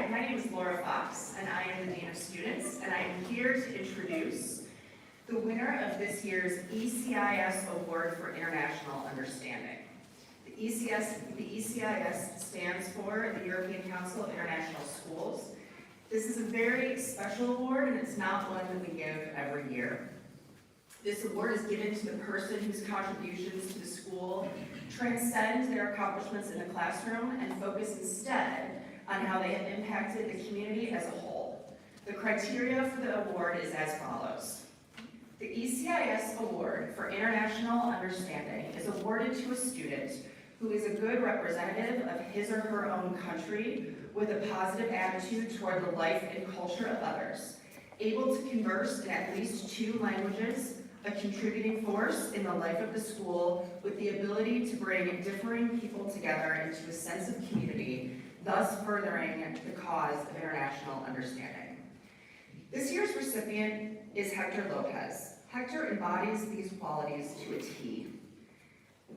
Hi, my name is Laura Fox, and I am the Dean of Students, and I am here to introduce the winner of this year's ECIS Award for International Understanding. The ECIS stands for the European Council of International Schools. This is a very special award, and it's not one that we give every year. This award is given to the person whose contributions to the school transcend their accomplishments in the classroom and focus instead on how they have impacted the community as a whole. The criteria for the award is as follows. The ECIS Award for International Understanding is awarded to a student who is a good representative of his or her own country with a positive attitude toward the life and culture of others, able to converse in at least 2 languages, a contributing force in the life of the school with the ability to bring differing people together into a sense of community, thus furthering the cause of international understanding. This year's recipient is Hector Lopez. Hector embodies these qualities to a T.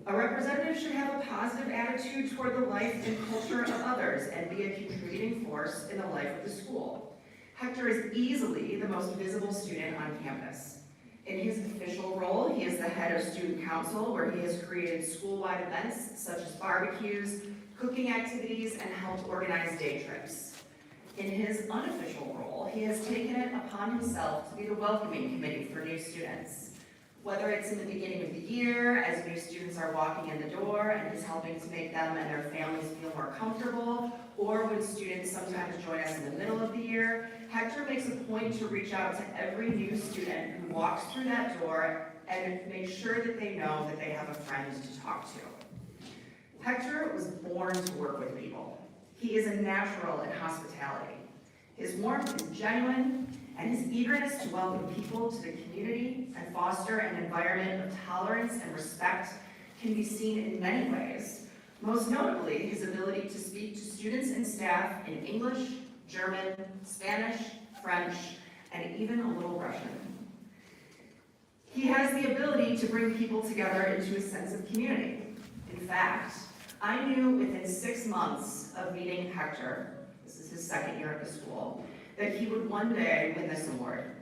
A representative should have a positive attitude toward the life and culture of others and be a contributing force in the life of the school. Hector is easily the most visible student on campus. In his official role, he is the head of student council, where he has created school-wide events such as barbecues, cooking activities, and helped organize day trips. In his unofficial role, he has taken it upon himself to be the welcoming committee for new students. Whether it's in the beginning of the year, as new students are walking in the door, and he's helping to make them and their families feel more comfortable, or when students sometimes join us in the middle of the year, Hector makes a point to reach out to every new student who walks through that door and make sure that they know that they have a friend to talk to. Hector was born to work with people. He is a natural in hospitality. His warmth is genuine, and his eagerness to welcome people to the community and foster an environment of tolerance and respect can be seen in many ways, most notably his ability to speak to students and staff in English, German, Spanish, French, and even a little Russian. He has the ability to bring people together into a sense of community. In fact, I knew within 6 months of meeting Hector, this is his 2nd year at the school, that he would one day win this award.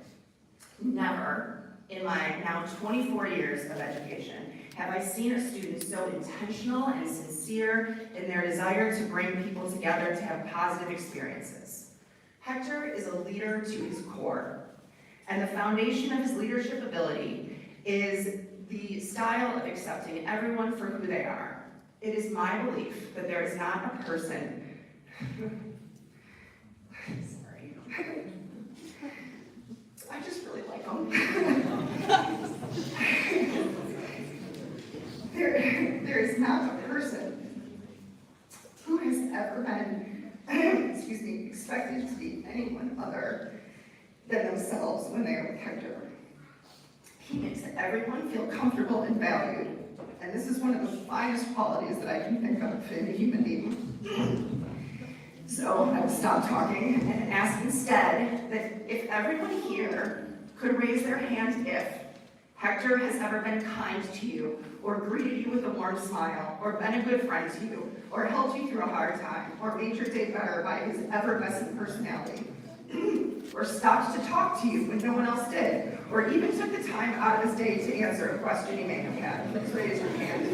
Never, in my now 24 years of education, have I seen a student so intentional and sincere in their desire to bring people together to have positive experiences. Hector is a leader to his core, and the foundation of his leadership ability is the style of accepting everyone for who they are. It is my belief that there is not a person I just really like them. There is not a person who has ever been, expected to be anyone other than themselves when they are with Hector. He makes everyone feel comfortable and valued, and this is one of the finest qualities that I can think of in a human being. So I will stop talking and ask instead that if everyone here could raise their hand if Hector has ever been kind to you, or greeted you with a warm smile, or been a good friend to you, or helped you through a hard time, or made your day better by his effervescent personality, or stopped to talk to you when no one else did, or even took the time out of his day to answer a question you may have had. Please raise your hand.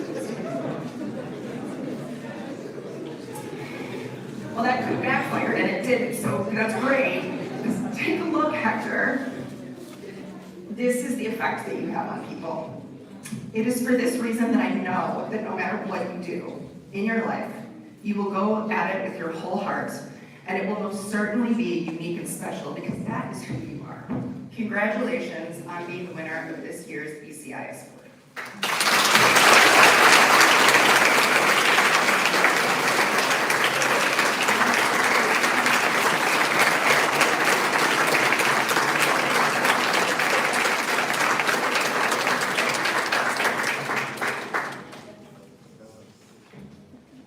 Well, that could backfire, and it didn't, so that's great. Just take a look, Hector. This is the effect that you have on people. It is for this reason that I know that no matter what you do in your life, you will go at it with your whole heart, and it will most certainly be unique and special, because that is who you are. Congratulations on being the winner of this year's ECIS Award.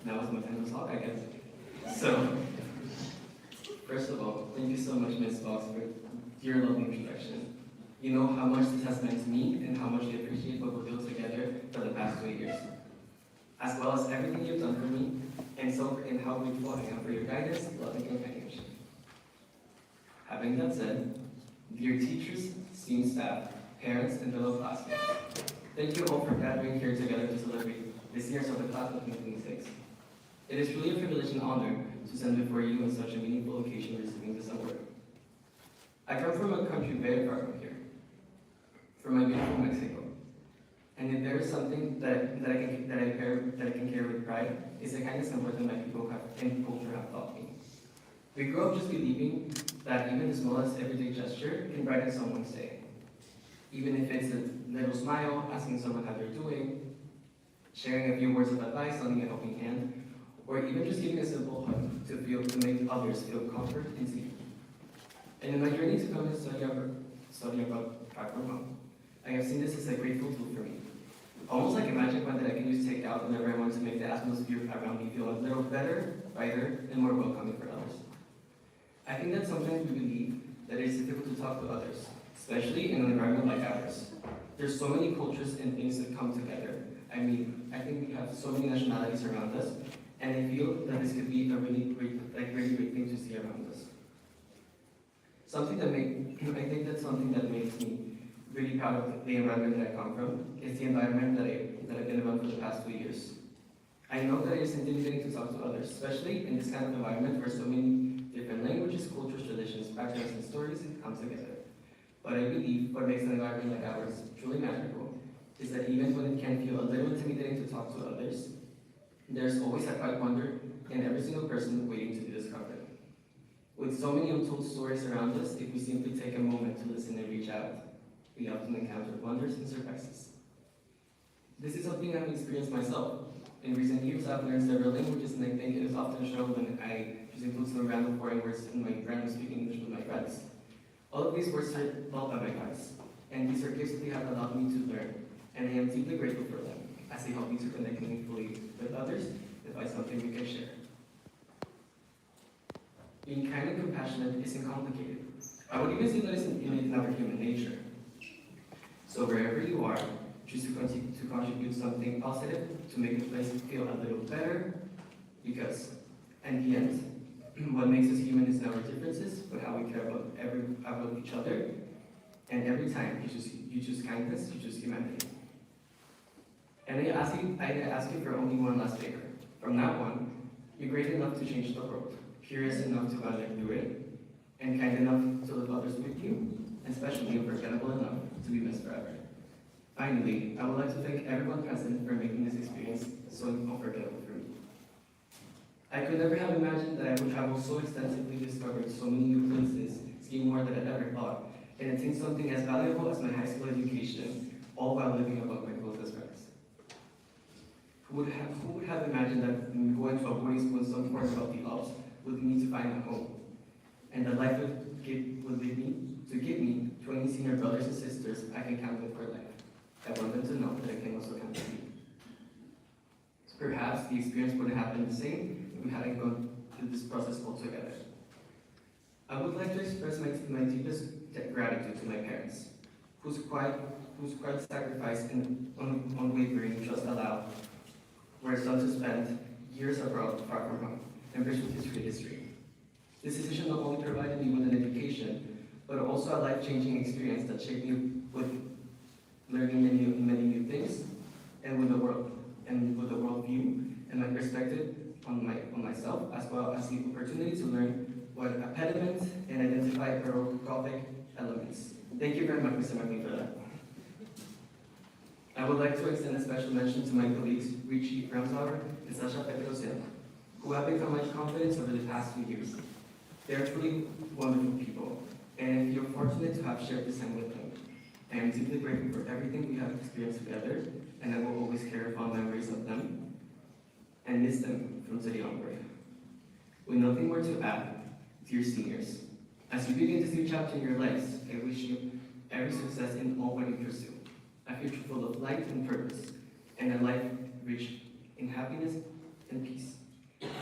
Now is my time to talk, I guess. So, first of all, thank you so much, Ms. Fox, for your lovely introduction. You know how much this has meant to me and how much I appreciate what we've built together for the past 2 years. As well as everything you've done for me, and so in how grateful I am for your guidance, love, and companionship. Having that said, dear teachers, esteemed staff, parents, and fellow classmates, thank you all for gathering here together to celebrate the seniors of the class of 2026. It is truly a privilege and honor to stand before you on such a meaningful occasion receiving this award. I come from a country very far from here, from my beautiful Mexico. And if there is something that I can carry with pride, it's the kindness and wisdom that people have and culture have taught me. We grow up just believing that even the smallest everyday gesture can brighten someone's day. Even if it's a little smile, asking someone how they're doing, sharing a few words of advice, lending a helping hand, or even just giving a simple hug to make others feel comfort and safe. And in my journey to come and study about Hector, I have seen this as a grateful tool for me. Almost like a magic wand that I can use to take out whenever I want to make the atmosphere around me feel a little better, brighter, and more welcoming for others. I think that sometimes we believe that it is difficult to talk to others, especially in an environment like ours. There's so many cultures and things that come together. I mean, I think we have so many nationalities around us, and I feel that this could be a really great thing to see around us. I think that's something that makes me really proud of the environment that I come from. It's the environment that I've been around for the past 2 years. I know that it is intimidating to talk to others, especially in this kind of environment where so many different languages, cultures, traditions, backgrounds, and stories come together. But I believe what makes an environment like ours truly magical is that even when it can feel a little intimidating to talk to others, there's always a quiet wonder in every single person waiting to be discovered. With so many untold stories around us, if we simply take a moment to listen and reach out, we often encounter wonders and surprises. This is something I've experienced myself. In recent years, I've learned several languages, and I think it is often shown when I just include some random foreign words in my random speaking English with my friends. All of these words are all of my guys, and these are gifts that they have allowed me to learn, and I am deeply grateful for them, as they help me to connect meaningfully with others and find something we can share. Being kind and compassionate isn't complicated. I would even say that it's innate in our human nature. So wherever you are, choose to contribute something positive to make the place feel a little better, because in the end, what makes us human is not our differences, but how we care about each other. And every time you choose kindness, you choose humanity. And I ask you for only one last favor. From now on, you're great enough to change the world, curious enough to do it, and kind enough to live others with you, and especially unforgettable enough to be missed forever. Finally, I would like to thank everyone present for making this experience so unforgettable for me. I could never have imagined that I would travel so extensively, discover so many new places, see more than I ever thought, and attain something as valuable as my high school education, all while living among my closest friends. Who would have imagined that going to a boarding school in some part of the Alps would lead me to find a home, and that life would give me 20 senior brothers and sisters I can count with for life. I want them to know that I can also count with you. Perhaps the experience wouldn't have been the same if we hadn't gone through this process all together. I would like to express my deepest gratitude to my parents, whose quiet sacrifice and unwavering trust allowed for a son to spend years abroad far from home, enriched with history. This decision not only provided me with an education, but also a life-changing experience that shaped me with learning many new things, and with the world view and my perspective on myself, as well as the opportunity to learn what a pediment and identify pedagogic elements. Thank you very much, Mr. McLean, for that. I would like to extend a special mention to my colleagues, Richie Ramsauer and Sasha Petrosian, who have become my confidants over the past few years. They are truly wonderful people, and I feel fortunate to have shared this time with them. I am deeply grateful for everything we have experienced together, and I will always carry fond memories of them and miss them from today onward. With nothing more to add, dear seniors, as you begin this new chapter in your lives, I wish you every success in all what you pursue, a future full of light and purpose, and a life rich in happiness and peace.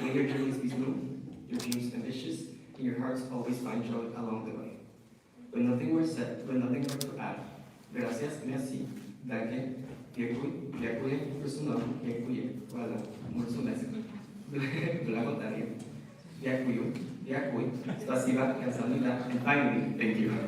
May your journeys be smooth, your dreams ambitious, and your hearts always find joy along the way. With nothing more to add, gracias, merci, danke, dziękuję, personal, dziękuję, voilà, mulțumesc, blagodarie. Дякую, спасибо, 감사합니다, and finally, thank you.